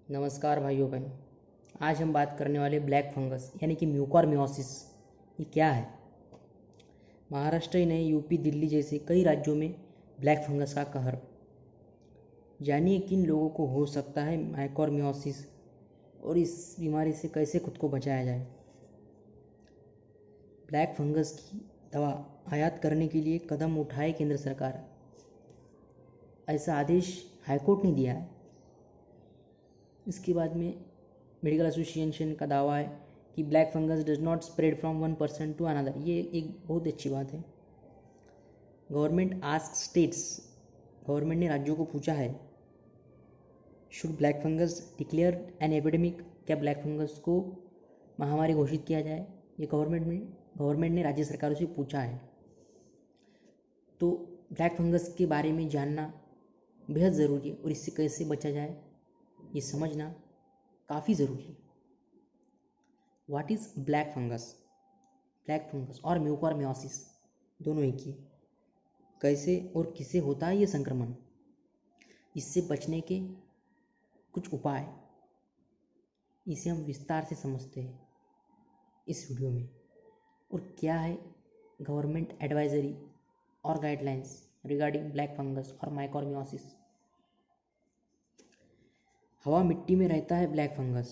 नमस्कार भाइयों बहनों। आज हम बात करने वाले ब्लैक फंगस यानी कि म्यूकरमाइकोसिस। ये क्या है? महाराष्ट्र ही नहीं, यूपी, दिल्ली जैसे कई राज्यों में ब्लैक फंगस का कहर। जानिए किन लोगों को हो सकता है माइकोरमाइकोसिस और इस बीमारी से कैसे खुद को बचाया जाए। ब्लैक फंगस की दवा आयात करने के लिए कदम उठाए केंद्र सरकार। ऐसा आदेश हाईकोर्ट ने दिया है। इसके बाद में मेडिकल एसोसिएशन का दावा है कि black fungus does not spread from one person to another. ये एक बहुत अच्छी बात है। गवर्नमेंट आस्क स्टेट्स, गवर्नमेंट ने राज्यों को पूछा है, should black fungus declare an epidemic, क्या ब्लैक फंगस को महामारी घोषित किया जाए। ये गवर्नमेंट ने राज्य सरकारों से पूछा है। तो ब्लैक फंगस के बारे में जानना बेहद ज़रूरी है और इससे कैसे बचा जाए ये समझना काफ़ी ज़रूरी है। What is black fungus? Black fungus और म्यूकरमाइकोसिस दोनों एक ही। कैसे और किसे होता है ये संक्रमण, इससे बचने के कुछ उपाय, इसे हम विस्तार से समझते हैं इस वीडियो में। और क्या है गवर्नमेंट एडवाइजरी और गाइडलाइंस रिगार्डिंग ब्लैक फंगस और माइकोरमाइकोसिस। हवा मिट्टी में रहता है ब्लैक फंगस।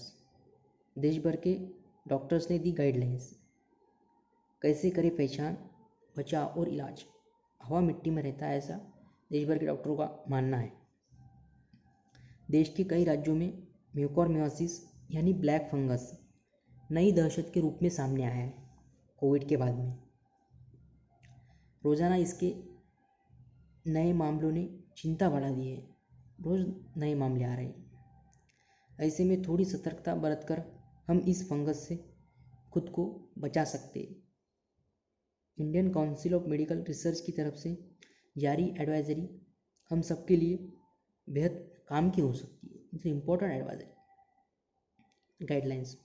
देश भर के डॉक्टर्स ने दी गाइडलाइंस, कैसे करें पहचान, बचाव और इलाज। हवा मिट्टी में रहता है, ऐसा देश भर के डॉक्टरों का मानना है। देश के कई राज्यों में म्यूकरमाइकोसिस यानी ब्लैक फंगस नई दहशत के रूप में सामने आया है। कोविड के बाद में रोज़ाना इसके नए मामलों ने चिंता बढ़ा दी है। रोज़ नए मामले आ रहे हैं। ऐसे में थोड़ी सतर्कता बरतकर हम इस फंगस से खुद को बचा सकते हैं। Indian council of medical research की तरफ से जारी एडवाइजरी हम सबके लिए बेहद काम की हो सकती है। It's important advisory guidelines.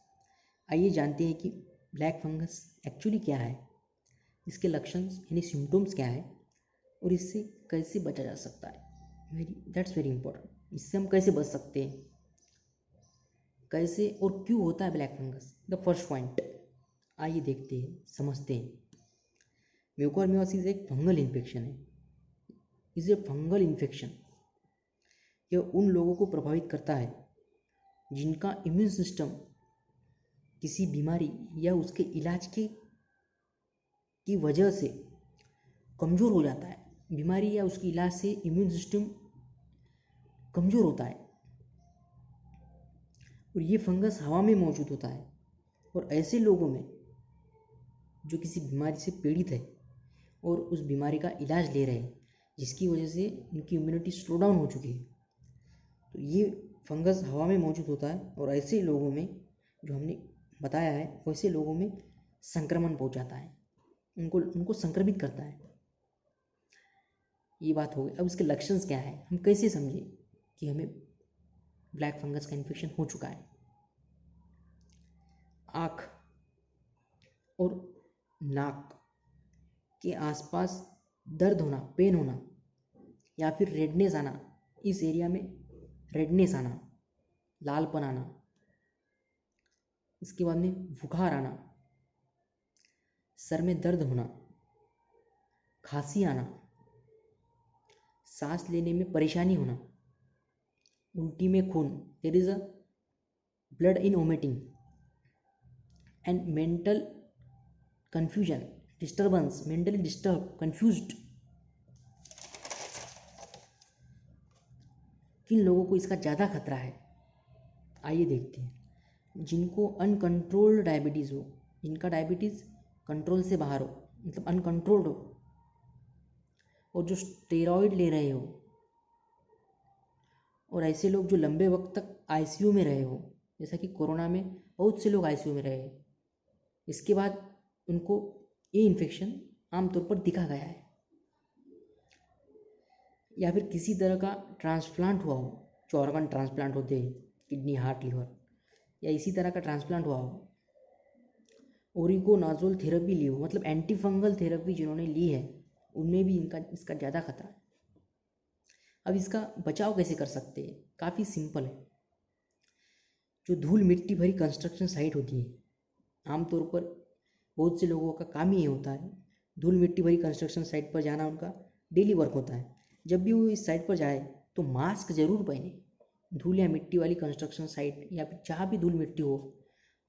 आइए जानते हैं कि ब्लैक फंगस एक्चुअली क्या है, इसके लक्षण यानी सिम्टम्स क्या है और इससे कैसे बचा जा सकता है। That's very important. इससे हम कैसे बच सकते हैं, कैसे और क्यों होता है black fungus. The first point, आइए देखते हैं, समझते हैं। म्यूकरमाइकोसिस एक फंगल इन्फेक्शन है। Is a fungal infection. यह उन लोगों को प्रभावित करता है जिनका इम्यून सिस्टम किसी बीमारी या उसके इलाज की वजह से कमज़ोर हो जाता है। बीमारी या उसके इलाज से इम्यून सिस्टम कमज़ोर होता है और ये फंगस हवा में मौजूद होता है। और ऐसे लोगों में जो किसी बीमारी से पीड़ित है और उस बीमारी का इलाज ले रहे हैं, जिसकी वजह से उनकी इम्यूनिटी स्लो डाउन हो चुकी है, तो ये फंगस हवा में मौजूद होता है और ऐसे लोगों में, जो हमने बताया है, वैसे लोगों में संक्रमण पहुंचाता है, उनको संक्रमित करता है। ये बात हो गई। अब इसके लक्षण क्या है, हम कैसे समझें कि हमें ब्लैक फंगस का इन्फेक्शन हो चुका है। आँख और नाक के आसपास दर्द होना, पेन होना, या फिर रेडनेस आना, इस एरिया में रेडनेस आना, लालपन आना। इसके बाद में बुखार आना, सर में दर्द होना, खांसी आना, सांस लेने में परेशानी होना, उल्टी में खून, there is a blood in vomiting, and mental confusion, disturbance, mentally disturbed, confused। किन लोगों को इसका ज़्यादा खतरा है, आइए देखते हैं। जिनको अनकंट्रोल्ड डायबिटीज़ हो, जिनका डायबिटीज़ कंट्रोल से बाहर हो, मतलब अनकंट्रोल्ड हो, और जो स्टेरॉइड ले रहे हो, और ऐसे लोग जो लंबे वक्त तक आईसीयू में रहे हो, जैसा कि कोरोना में बहुत से लोग आईसीयू में रहे। इसके बाद उनको ये इन्फेक्शन आमतौर पर दिखा गया है। या फिर किसी तरह का ट्रांसप्लांट हुआ हो, जो ऑर्गन ट्रांसप्लांट होते हैं, किडनी, हार्ट, लीवर, या इसी तरह का ट्रांसप्लांट हुआ हो। ओरिगोनाजोल थेरेपी ली हो, मतलब एंटी फंगल थेरेपी जिन्होंने ली है, उनमें भी इसका ज़्यादा खतरा है। अब इसका बचाव कैसे कर सकते हैं, काफ़ी सिंपल है। जो धूल मिट्टी भरी कंस्ट्रक्शन साइट होती है, आमतौर पर बहुत से लोगों का काम ही ये होता है, धूल मिट्टी भरी कंस्ट्रक्शन साइट पर जाना उनका डेली वर्क होता है। जब भी वो इस साइट पर जाए तो मास्क जरूर पहने। धूल या मिट्टी वाली कंस्ट्रक्शन साइट या फिर जहाँ भी धूल मिट्टी हो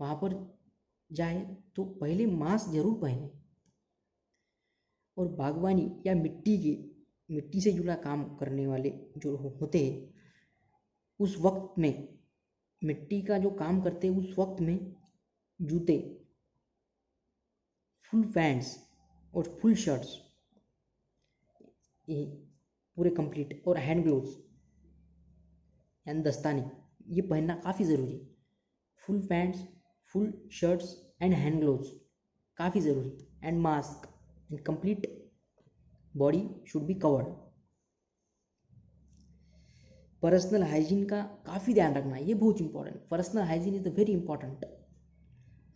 वहाँ पर जाए तो पहले मास्क जरूर पहने। और बागवानी या मिट्टी से जुड़ा काम करने वाले जो होते हैं, उस वक्त में मिट्टी का जो काम करते हैं उस वक्त में जूते, फुल पैंट्स और फुल शर्ट्स ये पूरे कंप्लीट, और हैंड ग्लोव्स यानी दस्ताने ये पहनना काफ़ी ज़रूरी है। Full pants, full shirts and hand gloves काफ़ी ज़रूरी, and mask and complete body should be covered. Personal hygiene का काफ़ी ध्यान रखना है, ये बहुत important. Personal hygiene is very important.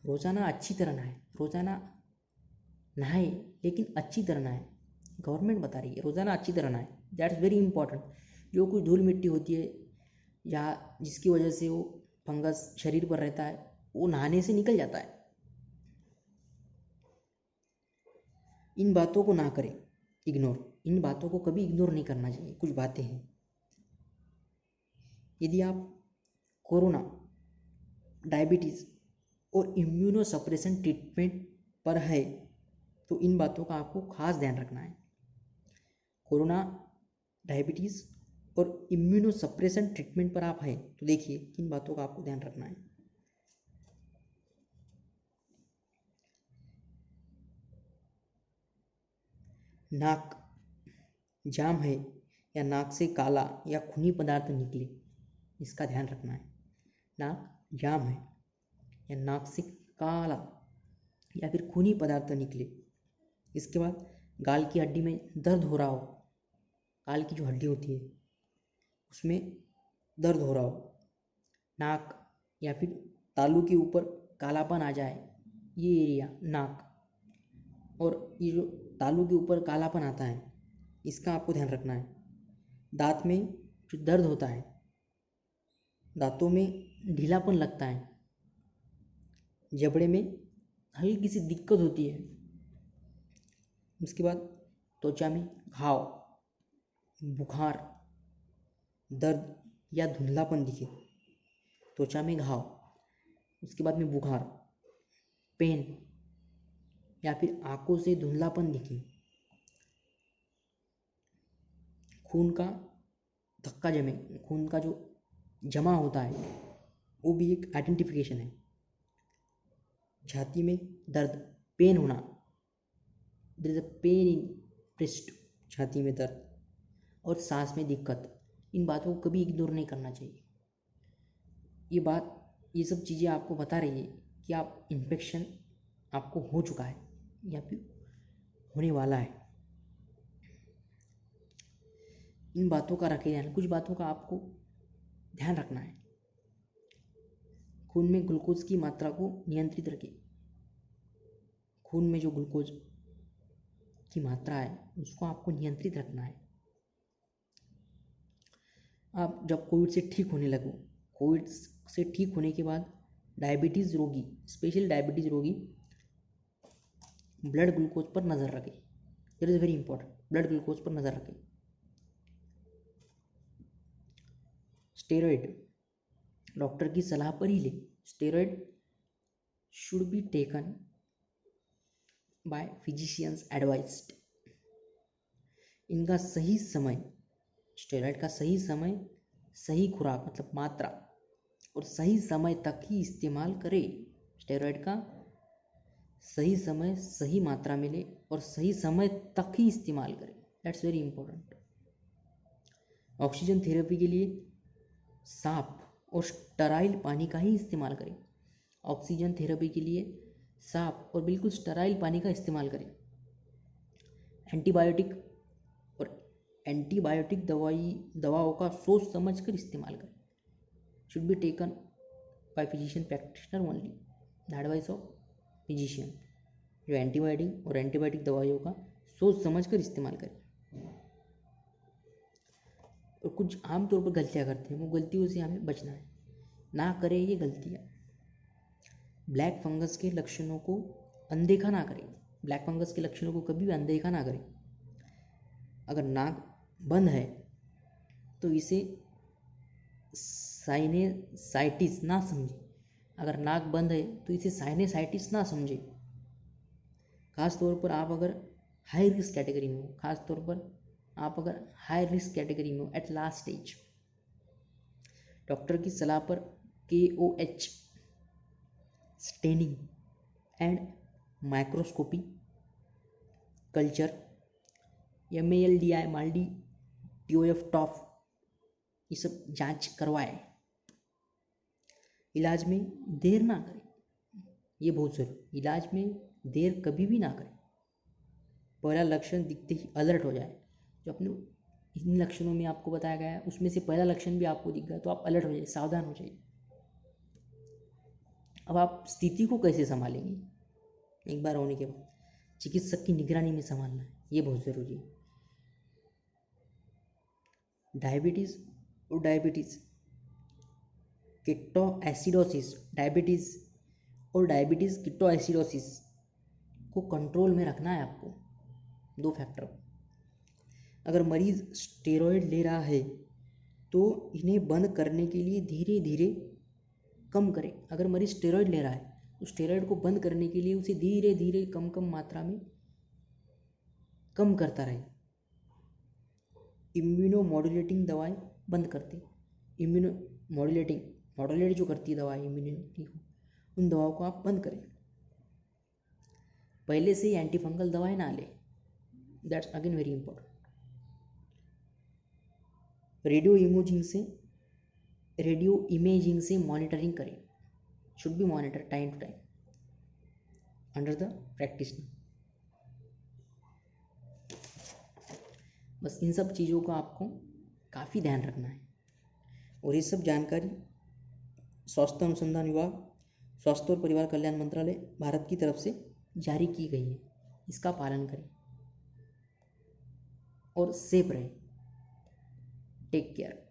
रोज़ाना अच्छी तरह नहाए, रोज़ाना नहाए लेकिन अच्छी तरह नहाए। गवर्नमेंट बता रही है रोज़ाना अच्छी तरह नहाए, दैट्स वेरी इंपॉर्टेंट। जो कुछ धूल मिट्टी होती है या जिसकी वजह से वो फंगस शरीर पर रहता है वो नहाने से निकल जाता है। इन बातों को ना करें इग्नोर, इन बातों को कभी इग्नोर नहीं करना चाहिए। कुछ बातें हैं, यदि आप कोरोना, डायबिटीज़ और इम्यूनोसप्रेशन ट्रीटमेंट पर है तो इन बातों का आपको खास ध्यान रखना है। कोरोना, डायबिटीज़ और इम्यूनोसप्रेशन ट्रीटमेंट पर आप हैं तो देखिए किन बातों का आपको ध्यान रखना है। नाक जाम है या नाक से काला या खूनी पदार्थ निकले, इसका ध्यान रखना है। नाक जाम है या नाक से काला या फिर खूनी पदार्थ निकले। इसके बाद गाल की हड्डी में दर्द हो रहा हो, गाल की जो हड्डी होती है उसमें दर्द हो रहा हो, नाक या फिर तालू के ऊपर कालापन आ जाए, ये एरिया नाक, और ये जो तालू के ऊपर कालापन आता है इसका आपको ध्यान रखना है। दांत में जो दर्द होता है, दांतों में ढीलापन लगता है, जबड़े में हल्की सी दिक्कत होती है। उसके बाद त्वचा में घाव, बुखार, दर्द या धुंधलापन दिखे, त्वचा में घाव, उसके बाद में बुखार, पेन या फिर आंखों से धुंधलापन दिखे, खून का धक्का जमे, खून का जो जमा होता है वो भी एक आइडेंटिफिकेशन है। छाती में दर्द, पेन होना, there is a pain in breast, छाती में दर्द और सांस में दिक्कत, इन बातों को कभी इग्नोर नहीं करना चाहिए। ये सब चीज़ें आपको बता रही है कि आप इन्फेक्शन आपको हो चुका है या फिर होने वाला है। इन बातों का रखे ध्यान, कुछ बातों का आपको ध्यान रखना है। खून में ग्लूकोज की मात्रा को नियंत्रित रखें। खून में जो ग्लूकोज की मात्रा है उसको आपको नियंत्रित रखना है। आप जब कोविड से ठीक होने लगो, कोविड से ठीक होने के बाद डायबिटीज़ रोगी, स्पेशल डायबिटीज़ रोगी ब्लड ग्लूकोज पर नज़र रखें। It is very important, blood glucose पर नज़र रखें। स्टेरॉइड डॉक्टर की सलाह पर ही लें। Steroid should be taken by physicians advised. इनका सही समय, स्टेरॉइड का सही समय, सही खुराक मतलब मात्रा और सही समय तक ही इस्तेमाल करें। स्टेरॉइड का सही समय, सही मात्रा मिले और सही समय तक ही इस्तेमाल करें, that's very important. Oxygen therapy के लिए साफ और स्टराइल पानी का ही इस्तेमाल करें। ऑक्सीजन थेरेपी के लिए साफ और बिल्कुल स्टराइल पानी का इस्तेमाल करें। एंटीबायोटिक दवाओं का सोच समझ कर इस्तेमाल करें। Should be taken by physician practitioner only, the advice of physician. जो एंटीबायोटिक और एंटीबायोटिक दवाइयों का सोच समझ कर इस्तेमाल करें। और कुछ आमतौर पर गलतियाँ करते हैं, वो गलतियों से हमें बचना है। ना करें ये गलती है। ब्लैक फंगस के लक्षणों को अनदेखा ना करें, ब्लैक फंगस के लक्षणों को कभी भी अनदेखा ना करें। अगर नाक बंद है तो इसे साइनेसाइटिस ना समझे, अगर नाक बंद है तो इसे साइनेसाइटिस ना समझे। खास तौर पर आप अगर हाई रिस्क कैटेगरी में हो, खास तौर पर आप अगर हाई रिस्क कैटेगरी में हो एट लास्ट स्टेज, डॉक्टर की सलाह पर KOH staining and microscopy culture, MALDI माल्डी TOF टॉफ, ये सब जांच करवाए। इलाज में देर ना करें, ये बहुत ज़रूरी, इलाज में देर कभी भी ना करें। पहला लक्षण दिखते ही अलर्ट हो जाए, जो अपने इन लक्षणों में आपको बताया गया है उसमें से पहला लक्षण भी आपको दिख गया तो आप अलर्ट हो जाइए, सावधान हो जाइए। अब आप स्थिति को कैसे संभालेंगे, एक बार होने के बाद चिकित्सक की निगरानी में संभालना है, ये बहुत ज़रूरी है। डायबिटीज़ और डायबिटीज़ कीटोएसिडोसिस, डायबिटीज़ और डायबिटीज़ कीटोएसिडोसिस को कंट्रोल में रखना है आपको। 2 फैक्टर, अगर मरीज़ स्टेरॉयड ले रहा है तो इन्हें बंद करने के लिए धीरे धीरे कम करें। अगर मरीज़ स्टेरॉयड ले रहा है तो स्टेरॉयड को बंद करने के लिए उसे धीरे धीरे कम कम मात्रा में कम करता रहे। इम्यूनो मॉड्यूलेटिंग दवाएं बंद करते, इम्यूनो मॉड्यूलेट जो करती है दवाएं इम्यूनिटी को, उन दवाओं को आप बंद करें। पहले से ही एंटी फंगल दवाएं ना लें, that's again very important. Radio imaging से मॉनिटरिंग करें, should be monitor time to time under the practitioner. बस इन सब चीज़ों का आपको काफ़ी ध्यान रखना है। और ये सब जानकारी स्वास्थ्य अनुसंधान विभाग, स्वास्थ्य और परिवार कल्याण मंत्रालय, भारत की तरफ से जारी की गई है। इसका पालन करें और सेफ रहें। Take care.